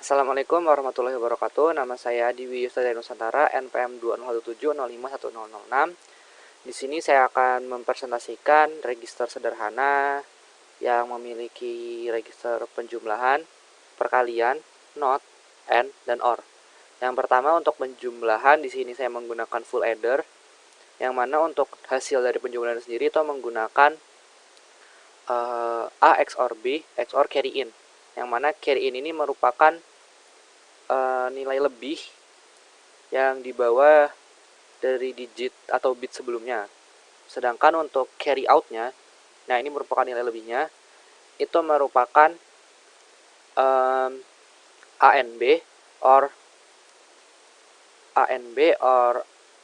Assalamualaikum warahmatullahi wabarakatuh. Nama saya Diwi Yustada Nusantara, NPM 201705006. Di sini saya akan mempresentasikan register sederhana yang memiliki register penjumlahan, perkalian, not, and, dan or. Yang pertama untuk penjumlahan di sini saya menggunakan full adder, yang mana untuk hasil dari penjumlahan sendiri itu menggunakan A XOR B XOR carry in. Yang mana carry in ini merupakan nilai lebih yang dibawa dari digit atau bit sebelumnya. Sedangkan untuk carry out-nya, nah ini merupakan nilai lebihnya, itu merupakan ANB or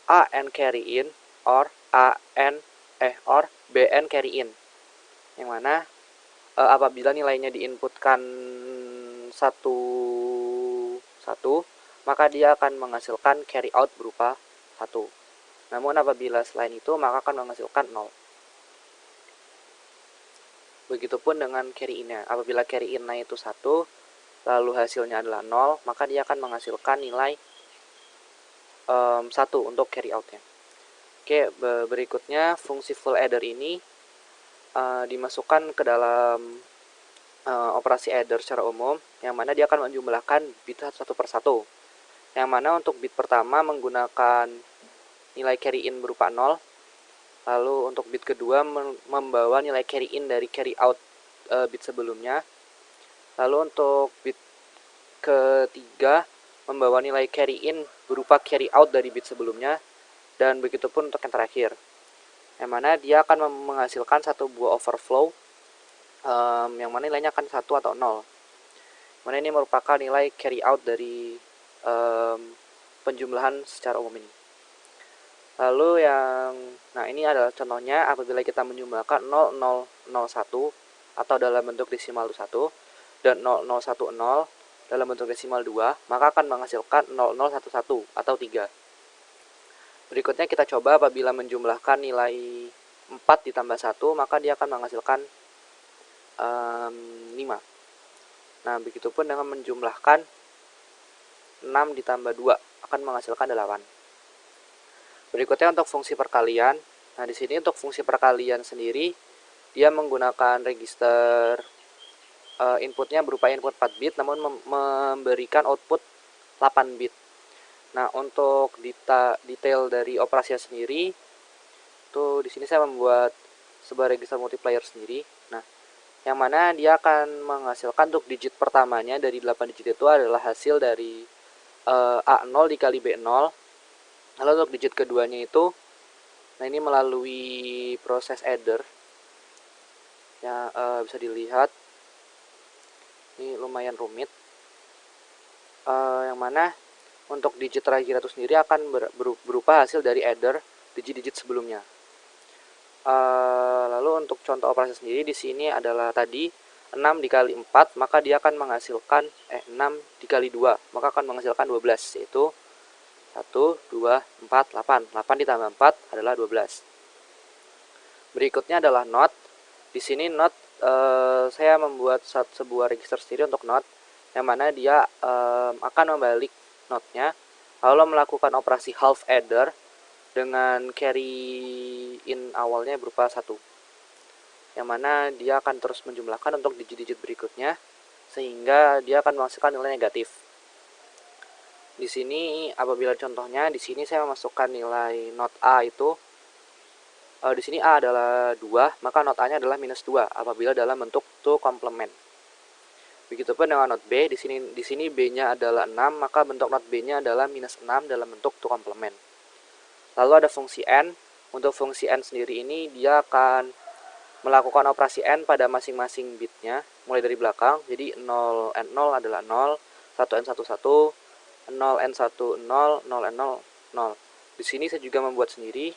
AN carry in or or BN carry in. Yang mana apabila nilainya diinputkan satu maka dia akan menghasilkan carry out berupa 1. Namun apabila selain itu maka akan menghasilkan 0. Begitupun dengan carry in-nya. Apabila carry in-nya itu 1, lalu hasilnya adalah 0, maka dia akan menghasilkan nilai 1 untuk carry out-nya. Oke, berikutnya fungsi full adder ini dimasukkan ke dalam operasi adder secara umum, yang mana dia akan menjumlahkan bit satu per satu. Yang mana untuk bit pertama menggunakan nilai carry in berupa 0, lalu untuk bit kedua membawa nilai carry in dari carry out bit sebelumnya, lalu untuk bit ketiga membawa nilai carry in berupa carry out dari bit sebelumnya, dan begitupun untuk yang terakhir, yang mana dia akan menghasilkan satu buah overflow yang mana nilainya akan 1 atau 0. Mana ini merupakan nilai carry out dari penjumlahan secara umum ini. Lalu nah ini adalah contohnya apabila kita menjumlahkan 0001 atau dalam bentuk desimal 1 dan 0010 dalam bentuk desimal 2, maka akan menghasilkan 0011 atau 3. Berikutnya kita coba apabila menjumlahkan nilai 4 ditambah 1, maka dia akan menghasilkan 5. Nah, begitupun dengan menjumlahkan 6 ditambah 2 akan menghasilkan 8. Berikutnya untuk fungsi perkalian. Nah, di sini untuk fungsi perkalian sendiri dia menggunakan register inputnya berupa input 4 bit namun memberikan output 8 bit. Nah, untuk detail dari operasinya sendiri tuh di sini saya membuat sebuah register multiplier sendiri. Nah, yang mana dia akan menghasilkan untuk digit pertamanya dari 8 digit itu adalah hasil dari A0 dikali B0. Lalu untuk digit keduanya itu, nah ini melalui proses adder ya, bisa dilihat ini lumayan rumit, yang mana untuk digit terakhir itu sendiri akan berupa hasil dari adder digit-digit sebelumnya. Lalu untuk contoh operasi sendiri di sini adalah tadi 6 dikali 4, maka dia akan menghasilkan 6 dikali 2, maka akan menghasilkan 12, yaitu 1, 2, 4, 8. 8 ditambah 4 adalah 12. Berikutnya adalah not. Di sini not saya membuat sebuah register sendiri untuk not, yang mana dia akan membalik notnya lalu melakukan operasi half adder dengan carry in awalnya berupa 1, yang mana dia akan terus menjumlahkan untuk digit-digit berikutnya sehingga dia akan menghasilkan nilai negatif. Di sini apabila contohnya di sini saya memasukkan nilai not A itu di sini A adalah 2, maka not A-nya adalah minus 2 apabila dalam bentuk to complement. Begitupun dengan not B, di sini B-nya adalah 6, maka bentuk not B-nya adalah minus 6 dalam bentuk to complement. Lalu ada fungsi N. Untuk fungsi N sendiri ini dia akan melakukan operasi N pada masing-masing bitnya mulai dari belakang. Jadi 0N0 adalah 0, 1N1 1, 0N1 0, 0N0 0. Di sini saya juga membuat sendiri.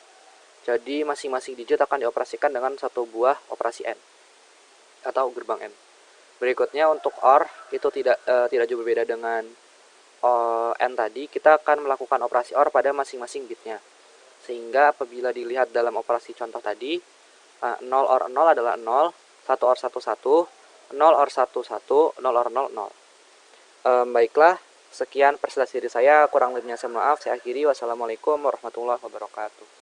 Jadi masing-masing digit akan dioperasikan dengan satu buah operasi N atau gerbang N. Berikutnya untuk OR itu tidak jauh berbeda dengan N tadi. Kita akan melakukan operasi OR pada masing-masing bitnya. Sehingga apabila dilihat dalam operasi contoh tadi, 0 OR 0 adalah 0, 1 OR 1 1, 0 OR 1 1, 0 OR 0 0. Baiklah, sekian presentasi dari saya, kurang lebihnya saya maaf, saya akhiri. Wassalamualaikum warahmatullahi wabarakatuh.